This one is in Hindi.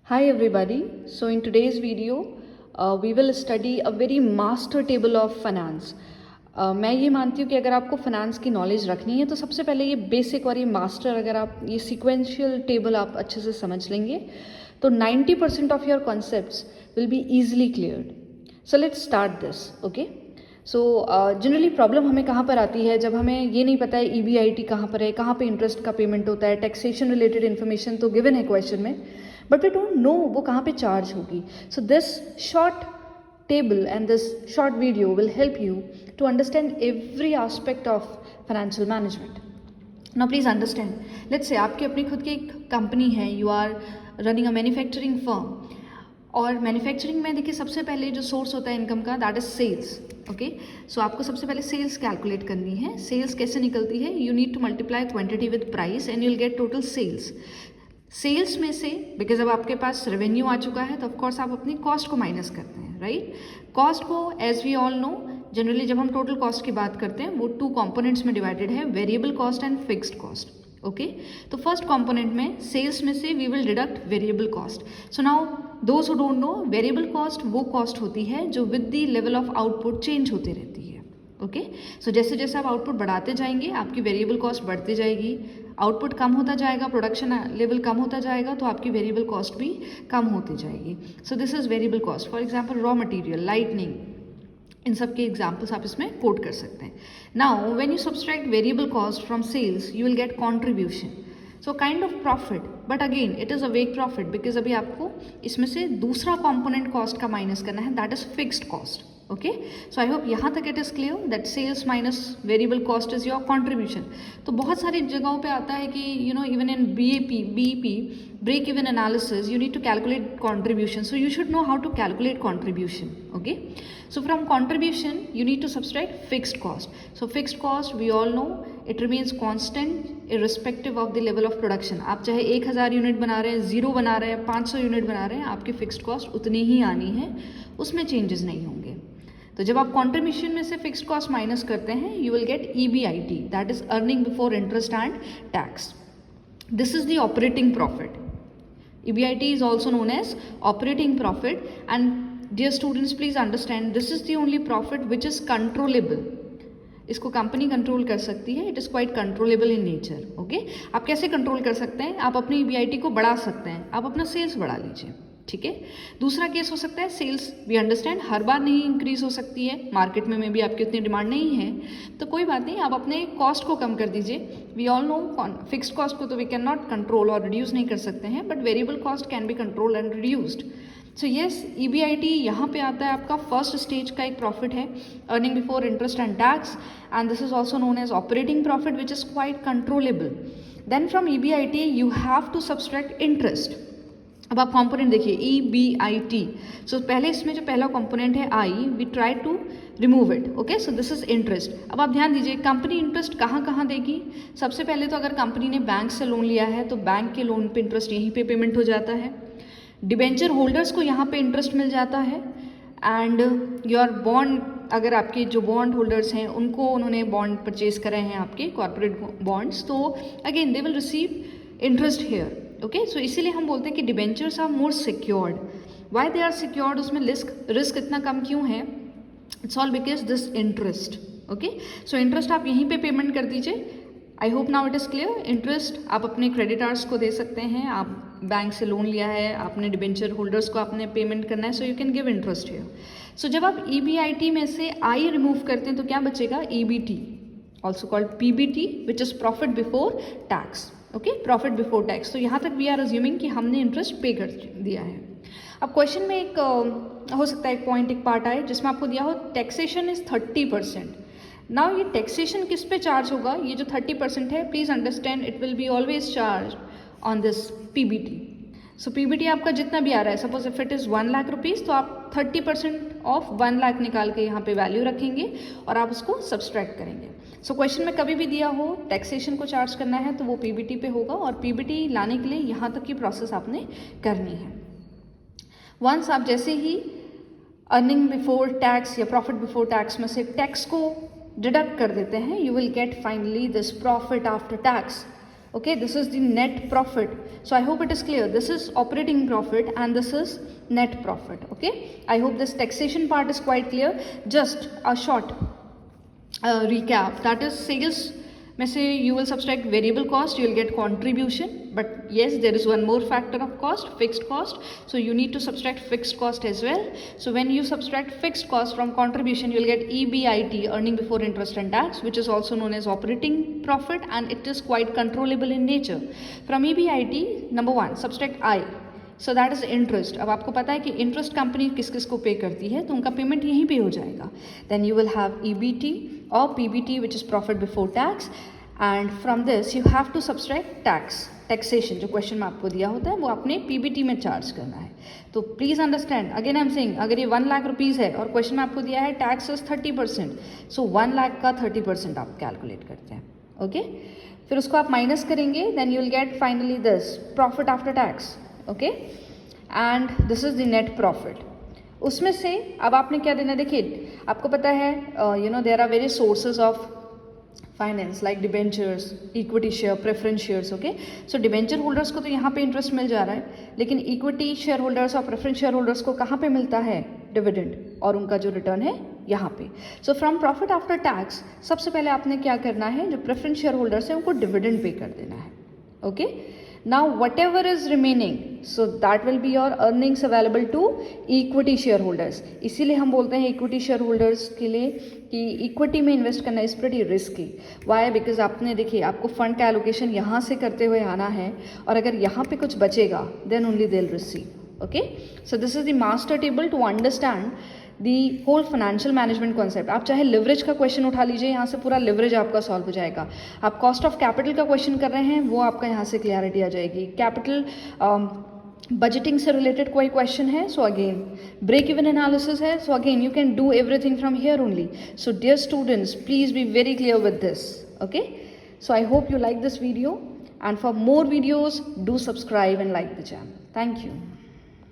Hi everybody. So in today's video, we will study a very master table of finance. मैं ये मानती हूँ कि अगर आपको फाइनेंस की नॉलेज रखनी है तो सबसे पहले ये बेसिक और ये मास्टर अगर आप ये सीक्वेंशियल टेबल आप अच्छे से समझ लेंगे तो 90% of your concepts will be easily cleared. So let's start this. Okay. So generally problem हमें कहाँ पर आती है जब हमें ये नहीं पता है EBIT कहाँ पर है, कहाँ पे इंटरेस्ट का पेमेंट होता है, टैक्सेशन रिलेटेड इन्फॉर्मेशन तो गिवन है क्वेश्चन में, बट वी डोंट नो वो कहाँ पे चार्ज होगी. So this short table and this short video will help you to understand every aspect of financial management. Now please understand, let's say आपकी अपनी खुद की एक कंपनी है, you are running a manufacturing firm, और मैन्युफैक्चरिंग में देखिए सबसे पहले जो सोर्स होता है इनकम का दैट इज सेल्स. ओके. सो आपको सबसे पहले सेल्स कैलकुलेट करनी है. सेल्स कैसे निकलती है? You need to multiply quantity with price and you will get total sales. Sales में से बिकॉज अब आपके पास रेवेन्यू आ चुका है तो ऑफकोर्स आप अपनी कॉस्ट को माइनस करते हैं, राइट. कॉस्ट को as we all know generally जब हम टोटल कॉस्ट की बात करते हैं वो 2 कंपोनेंट्स में डिवाइडेड है, variable cost and fixed cost. Okay. तो फर्स्ट कंपोनेंट में सेल्स में से we will deduct variable cost. So now those who don't know, variable cost वो कॉस्ट होती है जो with the level of output change होती रहती है. ओके. सो जैसे जैसे आप आउटपुट बढ़ाते जाएंगे आपकी वेरिएबल कॉस्ट बढ़ती जाएगी. आउटपुट कम होता जाएगा, प्रोडक्शन लेवल कम होता जाएगा तो आपकी वेरिएबल कॉस्ट भी कम होती जाएगी. So this is variable cost. For example raw material, lightning, इन सब के एग्जाम्पल्स आप इसमें कोट कर सकते हैं. Now when you subtract variable cost from sales you will get contribution. So kind of profit, but again it is a vague profit because अभी आपको इसमें से दूसरा कॉम्पोनेंट कॉस्ट का माइनस करना है, that is fixed cost. Okay. So I hope यहाँ तक it is clear that sales minus variable cost is your contribution. तो बहुत सारी जगहों पे आता है कि you know even in BEP break even analysis you need to calculate contribution, so you should know how to calculate contribution. Okay. So from contribution you need to subtract fixed cost. So fixed cost we all know it remains constant irrespective of the level of production. आप चाहे 1000 यूनिट बना रहे हैं, 0 बना रहे हैं, 500 यूनिट बना रहे हैं, आपकी फिक्स्ड कॉस्ट उतनी ही आनी है, उसमें चेंजेस नहीं होंगे. तो जब आप कॉन्ट्रीब्यूशन में से फिक्स्ड कॉस्ट माइनस करते हैं you will gate EBIT, that is earning before interest and tax. This is the operating profit. EBIT is also known as operating profit, and dear students please understand this is the only profit which is controllable. इसको कंपनी कंट्रोल कर सकती है. It is quite controllable in nature. Okay. आप कैसे कंट्रोल कर सकते हैं? आप अपनी EBIT को बढ़ा सकते हैं, आप अपना सेल्स बढ़ा लीजिए. ठीक है. दूसरा केस हो सकता है सेल्स, वी अंडरस्टैंड हर बार नहीं इंक्रीज हो सकती है, मार्केट में भी आपकी उतनी डिमांड नहीं है तो कोई बात नहीं, आप अपने कॉस्ट को कम कर दीजिए. We all know fixed cost को तो वी कैन नॉट कंट्रोल और रिड्यूस नहीं कर सकते हैं, but variable cost can be control and reduced. So yes, EBIT यहाँ पे आता है आपका फर्स्ट स्टेज का एक प्रॉफिट है, earning before interest and tax, and this is also known as operating profit which is quite controllable. Then from EBIT you have to subtract interest. अब आप कंपोनेंट देखिए EBIT. सो पहले इसमें जो पहला कंपोनेंट है I, we try to remove it. Okay. So this is interest. अब आप ध्यान दीजिए कंपनी इंटरेस्ट कहाँ कहाँ देगी. सबसे पहले तो अगर कंपनी ने बैंक से लोन लिया है तो बैंक के लोन पे इंटरेस्ट यहीं पे पेमेंट हो जाता है. डिबेंचर होल्डर्स को यहाँ पे इंटरेस्ट मिल जाता है, एंड योर बॉन्ड, अगर आपके जो बॉन्ड होल्डर्स हैं उनको उन्होंने बॉन्ड परचेज करे हैं आपके कॉर्पोरेट बॉन्ड्स, तो again they will receive interest here. Okay. So इसीलिए हम बोलते हैं कि debentures are more secured. Why they are secured? उसमें रिस्क इतना कम क्यों है? It's all because this interest. Okay. So interest आप यहीं पे पेमेंट कर दीजिए. I hope now it is clear. Interest आप अपने क्रेडिटर्स को दे सकते हैं, आप बैंक से लोन लिया है, आपने डिबेंचर होल्डर्स को आपने पेमेंट करना है, so you can give interest here. So जब आप EBIT में से I रिमूव करते हैं तो क्या बचेगा? EBT, also called PBT, which is profit before tax. Okay. Profit before tax. तो यहाँ तक वी आर अज्यूमिंग कि हमने इंटरेस्ट पे कर दिया है. अब क्वेश्चन में एक हो सकता है एक पॉइंट, एक पार्ट आए जिसमें आपको दिया हो टैक्सेशन इज 30%. नाउ ये टैक्सेशन किस पे चार्ज होगा? ये जो 30% है, please understand it will be always charge on this PBT. So PBT आपका जितना भी आ रहा है, suppose if it is 1 lakh rupees तो आप 30% ऑफ 1 लाख निकाल के यहाँ पे वैल्यू रखेंगे और आप उसको सब्सट्रैक्ट करेंगे. सो क्वेश्चन में कभी भी दिया हो टैक्सेशन को चार्ज करना है तो वो PBT पे होगा, और PBT लाने के लिए यहाँ तक की प्रोसेस आपने करनी है. वंस आप जैसे ही अर्निंग बिफोर टैक्स या प्रॉफिट बिफोर टैक्स में से टैक्स को डिडक्ट कर देते हैं, you will get finally this profit after tax. Okay, this is the net profit. So I hope it is clear. This is operating profit and this is net profit. Okay, I hope this taxation part is quite clear. Just a short recap, that is sales में से you will subtract variable cost, you will get contribution, but yes, there is one more factor of cost, fixed cost, so you need to subtract fixed cost as well. So when you subtract fixed cost from contribution, you will get EBIT, earning before interest and tax, which is also known as operating profit, and it is quite controllable in nature. From EBIT, number one, subtract I, so that is interest. अब आपको पता है कि इंटरेस्ट कंपनी किस किस को पे करती है, तो उनका पेमेंट यहीं पे हो जाएगा. Then you will have EBT और PBT which is profit before tax, and from this you have to subtract taxation. जो क्वेश्चन में आपको दिया होता है वो आपने PBT में चार्ज करना है. तो please understand, again I am saying, अगर ये 1 लाख रुपीज़ है और क्वेश्चन में आपको दिया है टैक्स इज 30%, सो 1 लाख का 30% आप कैलकुलेट करते हैं. ओके, फिर उसको आप माइनस करेंगे, then you will get finally this profit after tax. Okay, and this is the net profit. उसमें से अब आपने क्या देना, देखिए आपको पता है you know there are various sources of finance like debentures, equity share, preference shares. Okay, so debenture holders को तो यहाँ पे इंटरेस्ट मिल जा रहा है, लेकिन इक्विटी शेयर होल्डर्स और प्रेफरेंस शेयर होल्डर्स को कहाँ पे मिलता है, डिविडेंड, और उनका जो रिटर्न है यहाँ पे. So from profit after tax सबसे पहले आपने क्या करना है, जो प्रेफरेंस शेयर होल्डर्स हैं उनको डिविडेंड पे कर देना है. Okay, now whatever is remaining, so that will be your earnings available to equity shareholders. इसीलिए हम बोलते हैं equity shareholders के लिए कि equity में invest करना is pretty risky. Why? Because आपने देखिए आपको fund का allocation यहाँ से करते हुए आना है, और अगर यहाँ पे कुछ बचेगा then only they'll receive. Okay, so this is the master table to understand the whole financial management concept. आप चाहे लिवरेज का क्वेश्चन उठा लीजिए, यहाँ से पूरा लिवरेज आपका सॉल्व हो जाएगा. आप कॉस्ट ऑफ कैपिटल का क्वेश्चन कर रहे हैं, वो आपका यहाँ से क्लियरिटी आ जाएगी. कैपिटल बजटिंग से रिलेटेड कोई क्वेश्चन है, so again break even analysis है, so again you can do everything from here only. So dear students, please be very clear with this. Okay, so I hope you like this video, and for more videos do subscribe and like the channel. Thank you.